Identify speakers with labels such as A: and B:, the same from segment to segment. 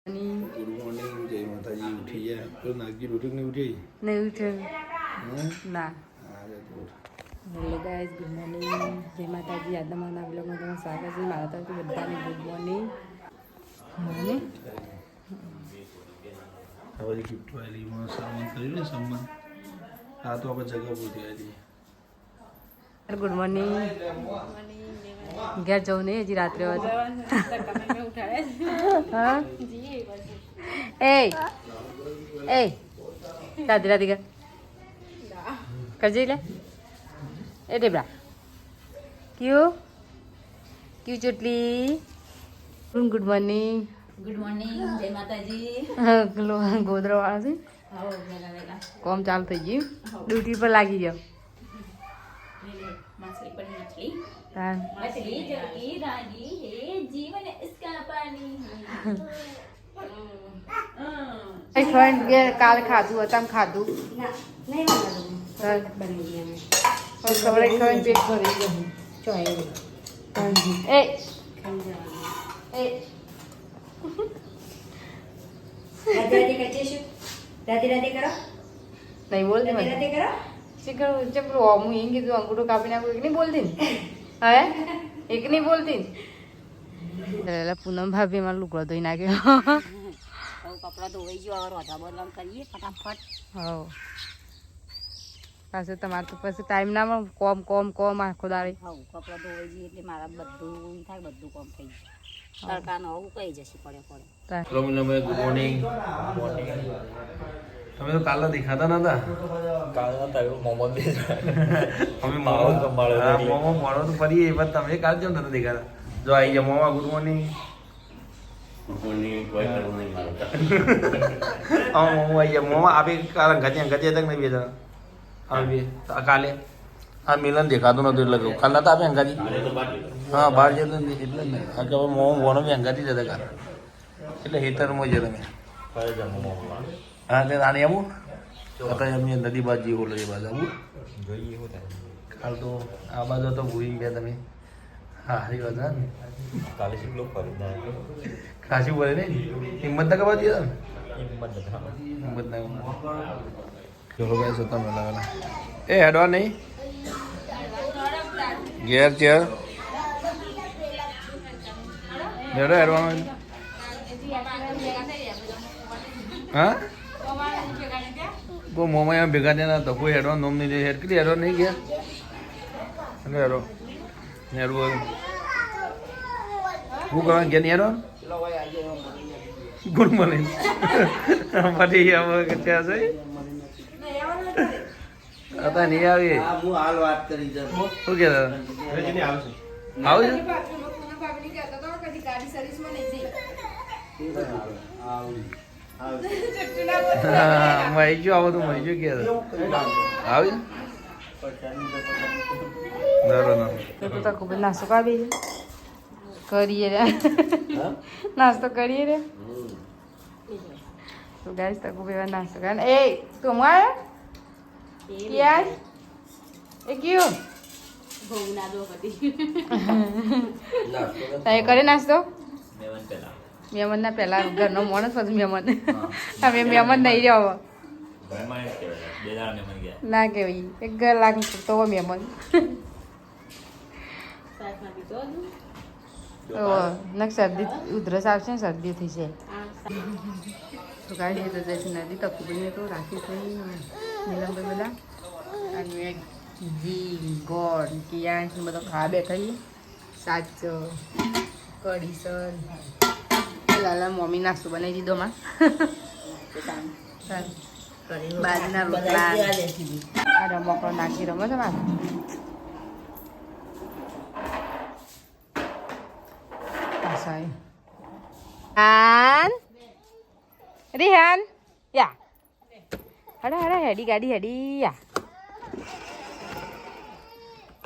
A: Good morning જય માતાજી ઉઠી ગયા તો નાગજી ઉઠી નહીં ઉઠી
B: નહીં ઉઠ્યો ના હેલો ગાઈઝ ગુડ મોર્નિંગ જય માતાજી આજના મારા બ્લોગમાં તમારું સ્વાગત છે મારા તરફથી બધાને ગુડ મોર્નિંગ મોર્નિંગ
A: હવે ગિફ્ટ વાલીમાં સામાન કર્યું ને સામાન આ તો આપણે જગા પૂછી હતી
B: ગુડ મોર્નિંગ ઘેર જવું નહીં હજી રાત્રે હા એ રાધે રાધે કર કરજે લે એ ટેબડા ક્યું ક્યું ચોટલી ગુડ મોર્નિંગ
C: જય માતાજી
B: ગોદરા વાળા છે કોમ ચાલુ થઈ ગયું ડ્યુટી પર લાગી જાઓ
C: मछली पर मछली
B: તાન
C: मछली जो की रानी है जीवन इसका पानी
B: ફ્રેન્ડ કે કાલ ખાધું હતા ખાધું
C: नहीं बनी है
B: ખબર ખાઈને પેટ ભરી ગયું
C: ચોય
B: એ એ
C: राधे राधे करते शु राधे राधे करो
B: નહીં બોલતી
C: राधे
B: મને
C: राधे करो
B: ચીકણ ચપલું હું એમ કીધું અંગૂઠો કાપી નાખું એક નહીં બોલતી ને હે એક નહીં બોલતી ને પૂનમ ભાભી મારો લુગડો ધોઈ નાખ્યો
C: कपड़ा धोई जो और रोजा बदलाव करिए फटाफट
B: હા પાછું તમારે તો પછી ટાઈમ ના મળે કોમ કોમ કોમ આખો દાડે
C: હા કપડા ધોઈ જઈએ એટલે મારા બધું થાય બધું કામ થઈ જાય તડકાનો હું કઈ જશે પડે
A: ગુડ મોર્નિંગ તમે તો કાલના દેખાતા નતા અમે મોમો મળો તો ફરીએ પણ તમે કાલ કેમ નતા દેખાતા જો આવી ગયા મોમા ગુડ મોર્નિંગ હા મોમો આવી ગયા મોમા આપે કારણ ગજે તક નહીં બેતા આવી કાલે આ મિલન દેખાતું નતું એટલે કહું કાલ નતા આપે અંગાજી હા બહાર જતો એટલે જ નહીં કારણ કે હવે મોમો ભણો બી અંગાજી જતા કાલ એટલે હેતરમાં જતા મેં હા તે રાણી આવું અત્યારે અમે નદી બાજુ ઓલો એ બાજુ આવું કાલ તો આ બાજુ તો ભૂલી ગયા તમે હા સારી વાત હા
D: કાલે શીખલો
A: ખાસી બોલે ને હિંમત ના કવા દીધા ને
D: હિંમત
A: ના ચલો ભાઈ સોતા મેલા વાલા એ હેડવા નહીં ઘેર ચેર હેડવાનું હા કોઈ મોમાં એમ ભેગા થયા તો કોઈ હેડવા નોમ નહીં હેડ કેટલી હેડવા નહીં ગયા હેડો હેડવું શું કરવાનું ગયા નહીં હેડવા ગુડ મોર્નિંગ અમારી ત્યાં છે હતા નહીં આવી
E: હું હાલ વાત કરી છે
A: શું કહેતા આવું છે હા મહીજો આવો તો મહીજો કહેતા આવી
B: તો તો ખૂબ નાસ્તો કાઢી કરીએ રે નાસ્તો કરીએ રે તો ગાઈસ તો ખૂબ એવા નાસ્તો કરે એ તું આવ્યો યાર એ કયો
C: ભોગના દો બધી
B: તમે કરે નાસ્તો
D: મેવન પેલા
B: મહેમાનના પહેલા ઘરનો માણસ પછી મહેમાન તમે મહેમાન નહીં રહ્યો
D: મહેમાન જ કહેવાય બે દાડા મહેમાન ગયા
B: ના કેવી એક ઘર લાખ તો મહેમાન
C: સાસમાં બીજો
B: નક શરદી ઉધરસ આવશે ને શરદી થઈ છે તો ગાડી તો જઈશું નદી તકુબીને તો રાખી થઈ નીલમભાઈ બધા અને ઘી ગોળ કિયાસ બધો ખાવા બેઠા સાચો કઢીસર લાલા મમ્મી નાસ્તો બનાવી દીધો માં બાજરીના રોટલા આ રમકડો નાખી રમો છો માં Rihan, Rihan, ya. Ada Hedi gadi Hedi ya.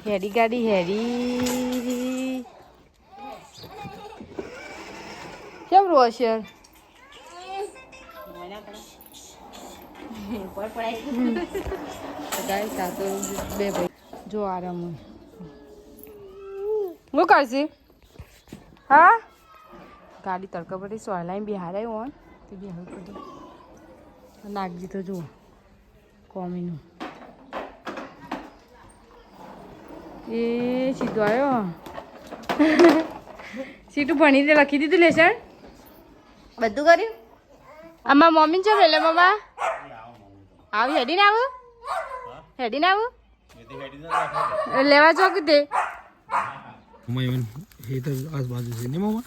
B: Hedi gadi Hedi. Siapa Roger?
C: પર પડાય
B: Guys, satu bebe. Jo aramu. Lu kasih? Hah? ગાડી તડકા પડી સોલાઈ બિહાર આવ્યો હોય તે બિહાર પડે નાગજી તો જુઓ કોમીનું એ સીધું આવ્યો સીટું ભણી દે લખી દીધું લેસન બધું કર્યું આમાં મમ્મી છે પેલે મમ્મા આવું હેડીને આવું હેડીને આવું લેવા છો કે તે
A: એ તો આજુબાજુ છે ને મામા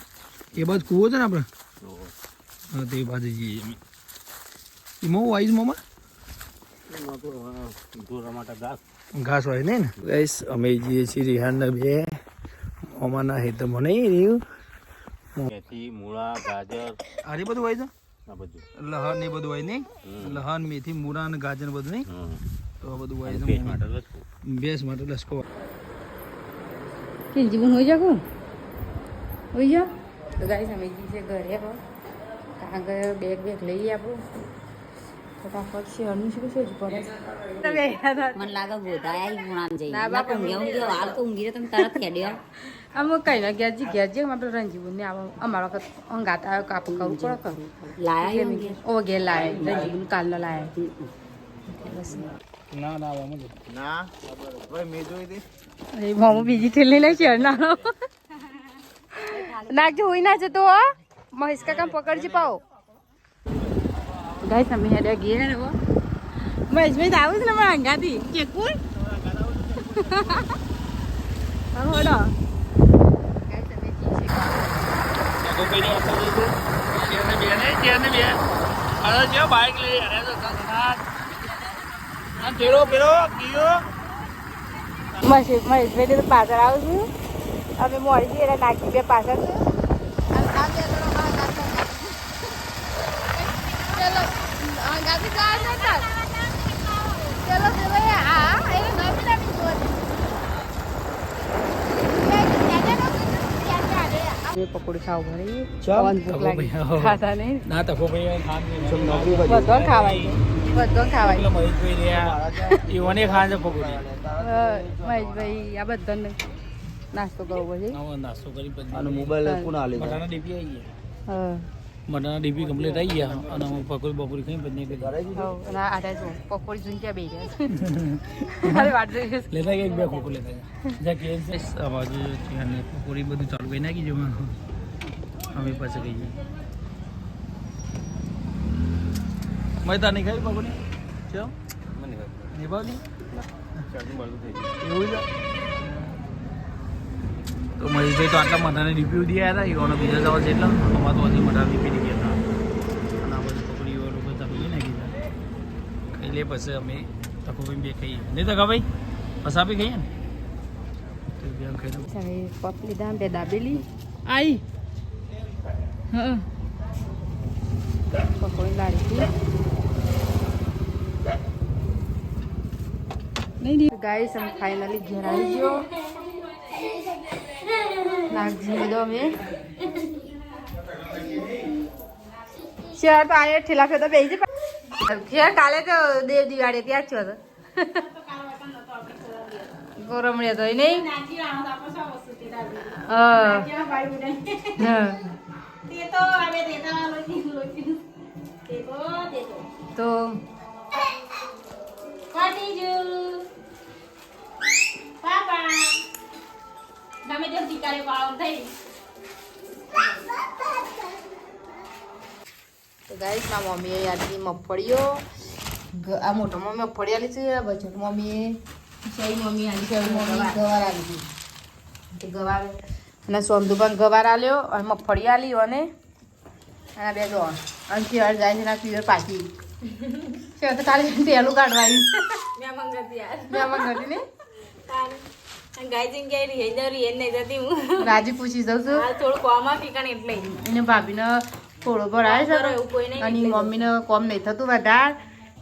A: એ બાજુ કૂવો છે ને આપણે હા તે બાજુ જઈએ અમે એમાં આવીશ મામા ઘાસ હોય નહીં ને ગાઈસ અમે જઈએ છીએ રિહાનના બે મામાના હેતરમાં નહીં રહ્યું
E: મેથી મૂળા ગાજર
A: આરે બધું હોય છે
E: આ બધું
A: લહણ ને બધું હોય નહીં લહણ મેથી મૂળા અને ગાજર બધું નહીં તો આ બધું હોય છે ભેંસ માટે લસકો
B: કિંજી બન હોઈ જાકું હોઈ જા તો ગાઈસ અમે જઈએ છીએ ઘરે કાગળ બેગ લઈએ આપણું ફટાફટ શેરનું શું શું પડે
C: મને લાગે ગોધાયા ગુણામ જઈ ના ઊંઘ્યા હાલ તો ઊંઘી તમે તરત હેડ્યો
B: અમે કઈ ના ગયા જે આપણે રંજીબુન ને અમારા વખત અંગાત આવ્યો કાપ કરવું પડે કરું
C: લાયા
B: ઓ ઘેર લાયા રંજીબુન કાલનો લાયા
A: ના ના
E: ના ભાઈ મેં જોઈ દે
B: અરે મામા બીજી થેલી લઈ શેર નાનો નાખજો હોય ના જતો મહેશ કાકા પકડજી પાઓ ગાઈસ અમે હેડે ગયા ને મહેશભાઈ તો આવું છે ને મારા અંગાથી કે કોણ હોડો
A: બાઈક લઈ પેલો પેલો
B: મહેશભાઈ તો પાછળ આવું છું અમે મોડી જઈએ નાખી બે પાછળ પકોડી ખાવું પડે ખાતા નહીં
A: ના તો
B: બધો ખાવાય બધો ખાવાય
A: એઓને ખાવા છે પકોડી
B: મહેશભાઈ આ બધાને નાસ્તો કરવો પછી
A: નાસ્તો કરી
E: અને મોબાઈલ કોણ આલે
A: મટાના ડીપી આવી ગયા
B: હા
A: મટાના ડીપી કમ્પ્લીટ આવી ગયા અને હું પકોડી બપોરી ખાઈ બંને કરી
B: અને આટા જો પકોડી જોઈને ક્યાં બેસી રહ્યા અરે વાટ જોઈ
A: લેતા ગયા એક બે ખોખો લેતા ગયા કે આ બાજુ અને પકોડી બધું ચાલુ કરી નાખી જવાનું અમે પાછા કહીએ મેં તાર નહીં ખાઈ પકોડી ચો મને નહીં ભાવની એવું છે તો મહેશભાઈ તો આટલા મઠાને રિવ્યુ દયા હતા એવાનો બીજા જવા છે એટલે અમારે તો હજી મઠા રિપી નહીં ગયા હતા અને આ બધી પકોડીઓ લોકો ચાલી નાખી હતા ખાઈ લે પછી અમે તકોભાઈ બે ખાઈએ નહીં તો ભાઈ પછી આપી ખાઈએ ને તો બે ખાઈ
B: પપ લીધા બે દાબેલી આઈ હા પકોડી લાડી નહીં ગાઈસ અમે ફાઇનલી ઘેર આવી ગયો નાગજી બધો અમે શેર તો આને ઠેલા ફેર તો બેસી શેર કાલે તો દેવ દિવાળી ત્યાં જ છો તો ગોરમણે તો નહીં તો ગાઈસ મારા મમ્મીએ યાદની મગફળીઓ આ મોટા મમ્મી મગફળી આલી છે બચત મમ્મીએ મમ્મી આલી છે મમ્મી ગવાર આલી છે ગવાર અને સોમદુ પણ ગવાર આલ્યો અને મગફળી આલી અને આ બે જો અને ફેર જાય છે ના ફીવર પાછી ફેર તો કાલે તેલું કાઢવા આવી મેં મંગાતી ને રાજી પૂછી દઉં છું એને ભાભીને થોડો ભરાય છે અને મમ્મીને કોમ નહીં થતું વધારે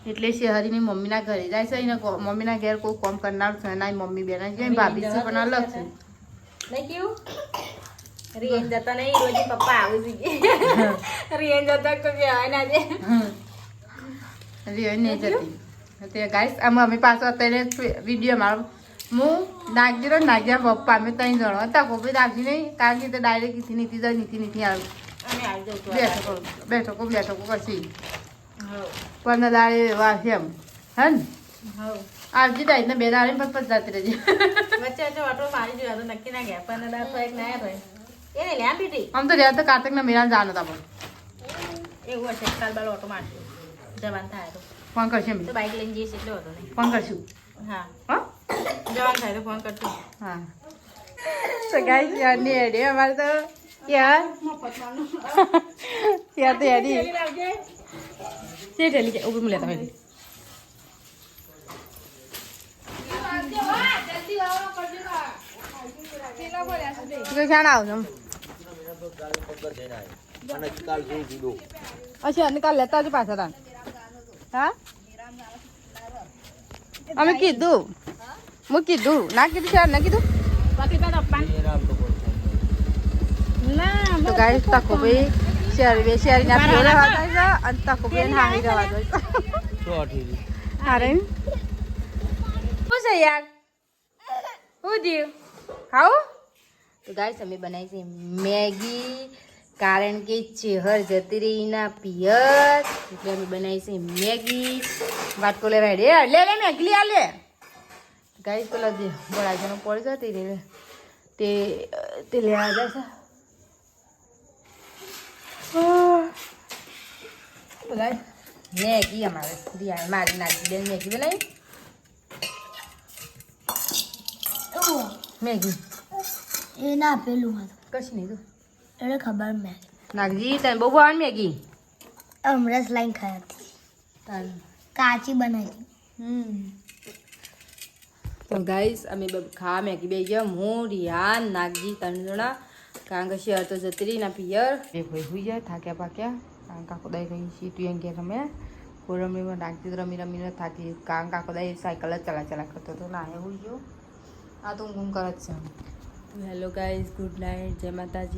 B: એટલે શહેરીની મમ્મીના ઘરે જાય છે એને મમ્મીના ઘેર કોઈ કોમ કરનાર છે ના મમ્મી બેન છે ભાભી છે પણ અલગ છે
C: રિયન જતા નહીં રોજ પપ્પા આવું જોઈએ રિયન જતા કોઈ કહેવાય ના છે
B: રિયન નહીં જતી તે ગાઈસ આમાં અમે પાછો અત્યારે વિડીયો મારો હું નાગજીરો નાગ્યા પપ્પા અમે ત્રણ જણો હતા કોઈ નાગજી નહીં કારણ કે ડાયરેક્ટ નીતિ જાય નીતિ આવે
C: અમે આવી જવું
B: બેઠકો પછી પણ દાડે વાસી એમ હે ને આવજી ટાઈપ ને બે દાડે પત જાતી રહેજે
C: વચ્ચે ઓટો મારી જોયા તો નક્કી ના ગયા પણ દાદ તો એક ના થાય એને લ્યા પીટી
B: આમ તો રહ્યા તો કાર્તિક ના મેળા જાણ હતા પણ
C: એવું હશે કાલ બાલ ઓટો મારશું જવાન થાય તો
B: ફોન કરશે
C: તો બાઈક લઈને જઈશ એટલે હતો નહીં
B: ફોન કરશું
C: હા
B: હા
C: જવાન થાય તો ફોન કરજો
B: હા તો ગાઈસ યાર ને એડી અમારે તો યાર યાર તો એડી તે ઠેલી જાય ઉભી મળ્યા તમે તું ક્યાં આવ છો
E: અને કાલ જોઈ જુદો
B: અચ્છા અને કાલ લેતા આવજો પાછા તાન હા અમે કીધું હું કીધું ના કીધું છે ના કીધું તો ગાઈસ તકો ભાઈ શેરી ના ફેરે વાતા છે અને તકો ભાઈ હાંગી જવા દો અરે શું છે યાર શું થયું ખાવું તો ગાઈસ અમે બનાવી છે મેગી કારણ કે ચેહર જતી રહી ના પિયર એટલે અમે બનાવી છે મેગી વાટકો લેવા લે લે મેગી આ લે ગાઈસ પેલા જે બળાજાનો પડી જતી રે તે લેવા જશે મેગી અમારે દિયા મારી નાખી દે મેગી બનાવી મેગી
F: એ ના પેલું હતું
B: કશું નહીં તું
F: એને ખબર મેં
B: નાગજી તને બહુ ભાવે મેગી
F: અમરસ લાઈન ખાયા કાચી બનાવી
B: તો ગાઈસ અમે ખા મેગી બે ગયા હું રિયાન નાગજી ત્રણ જણા કારણ કે શહેર તો જતી રહી ના પિયર એ ભાઈ હોઈ જાય થાક્યા પાક્યા કારણ કાકો દાઈ ગઈ છીએ તું એમ કે રમે કોઈ રમીમાં નાગજી રમીને થાકી કારણ કાકો દાઈ સાયકલ જ ચલા કરતો હતો ના એવું ગયો આ તો ઊંઘ કરે જ છે હેલો ગાઈસ ગુડ નાઇટ જય માતાજી